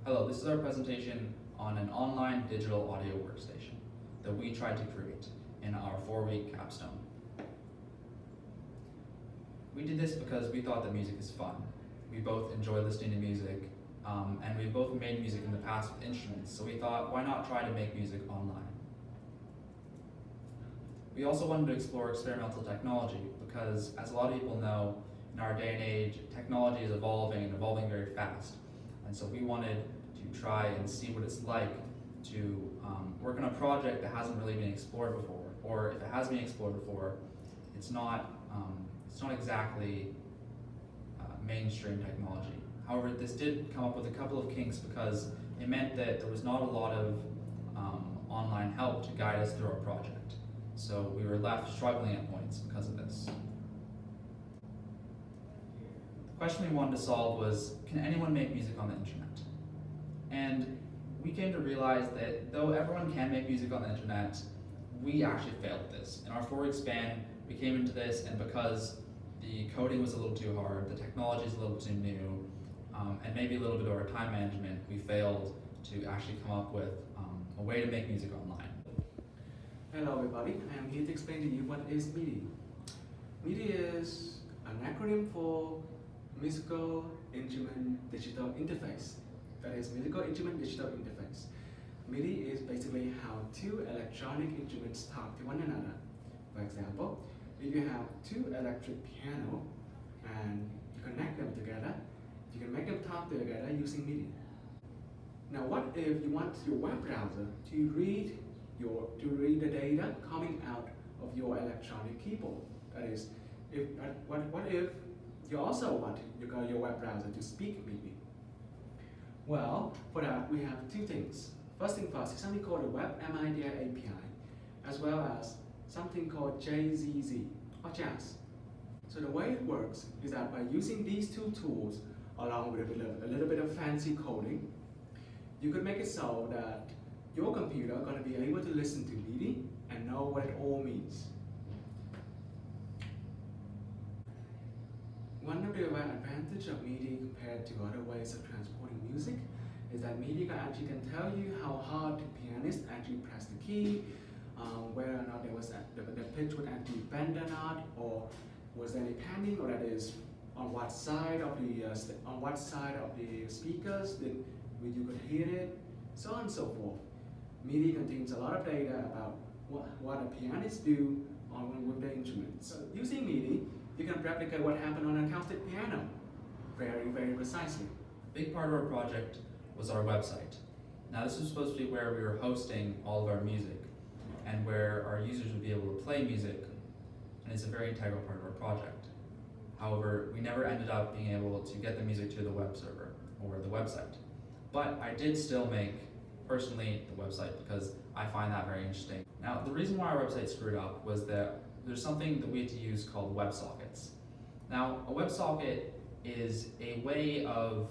Hello, this is our presentation on an online digital audio workstation that we tried to create in our 4-week capstone. We did this because we thought that music is fun. We both enjoy listening to music, and we've both made music in the past with instruments, so we thought, why not try to make music online? We also wanted to explore experimental technology because, as a lot of people know, in our day and age, technology is evolving and evolving very fast. And so we wanted to try and see what it's like to work on a project that hasn't really been explored before, or if it has been explored before, it's not exactly mainstream technology. However, this did come up with a couple of kinks because it meant that there was not a lot of online help to guide us through our project. So we were left struggling at points because of this. The question we wanted to solve was, can anyone make music on the internet? And we came to realize that though everyone can make music on the internet, we actually failed at this. In our 4-week span, we came into this, and because the coding was a little too hard, the technology is a little too new, and maybe a little bit of our time management, we failed to actually come up with a way to make music online. Hello everybody, I am here to explain to you what is MIDI. MIDI is an acronym for Musical Instrument Digital Interface. That is Musical Instrument Digital Interface. MIDI is basically how two electronic instruments talk to one another. For example, if you have two electric pianos and you connect them together, you can make them talk together using MIDI. Now what if you want your web browser to read the data coming out of your electronic keyboard? That is, what if you also want your web browser to speak MIDI? Well, for that we have two things. First thing first is something called a Web MIDI API, as well as something called JZZ or Jazz. So the way it works is that by using these two tools, along with a little bit of fancy coding, you could make it so that your computer is going to be able to listen to MIDI and know what it all means. One of the advantages of MIDI compared to other ways of transporting music is that MIDI can tell you how hard the pianist actually pressed the key, whether or not the pitch would actually bend or not, or was there any panning, or that is on what side of the speakers that you could hear it, so on and so forth. MIDI contains a lot of data about what a pianist do with the instruments. So using MIDI, you can replicate what happened on an acoustic piano very, very precisely. A big part of our project was our website. Now this was supposed to be where we were hosting all of our music and where our users would be able to play music, and it's a very integral part of our project. However, we never ended up being able to get the music to the web server or the website. But I did still make, personally, the website because I find that very interesting. Now, the reason why our website screwed up was that there's something that we had to use called WebSockets. Now, a WebSocket is a way of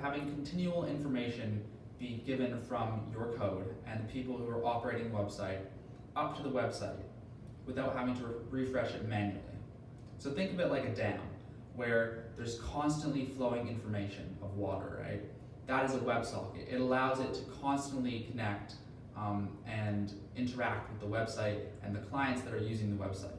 having continual information be given from your code and the people who are operating the website up to the website without having to refresh it manually. So think of it like a dam where there's constantly flowing information of water, right? That is a WebSocket. It allows it to constantly connect and interact with the website and the clients that are using the website.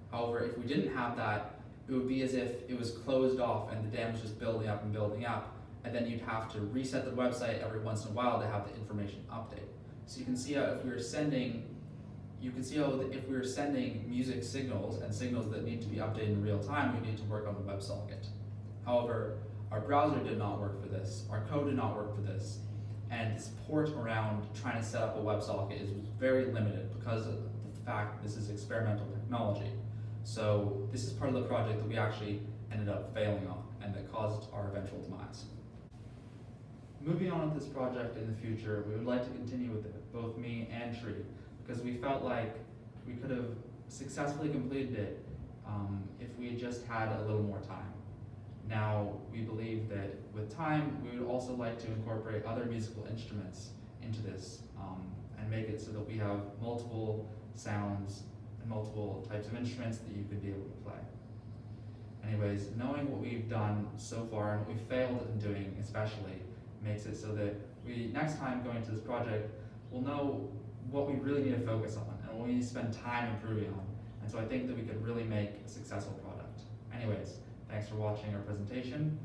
However, if we didn't have that, it would be as if it was closed off and the dam was just building up and building up, and then you'd have to reset the website every once in a while to have the information update. So you can see how if we were sending music signals and signals that need to be updated in real time, we need to work on the WebSocket. However, our browser did not work for this, our code did not work for this, and the support around trying to set up a WebSocket is very limited because of the fact this is experimental technology. So this is part of the project that we actually ended up failing on and that caused our eventual demise. Moving on with this project in the future, we would like to continue with it, both me and Tree, because we felt like we could have successfully completed it if we had just had a little more time. Now, we believe that with time, we would also like to incorporate other musical instruments into this and make it so that we have multiple sounds and multiple types of instruments that you could be able to play. Anyways, knowing what we've done so far and what we failed in doing especially makes it so that we, next time going to this project, we'll know what we really need to focus on and what we need to spend time improving on. And so I think that we could really make a successful product. Anyways, thanks for watching our presentation.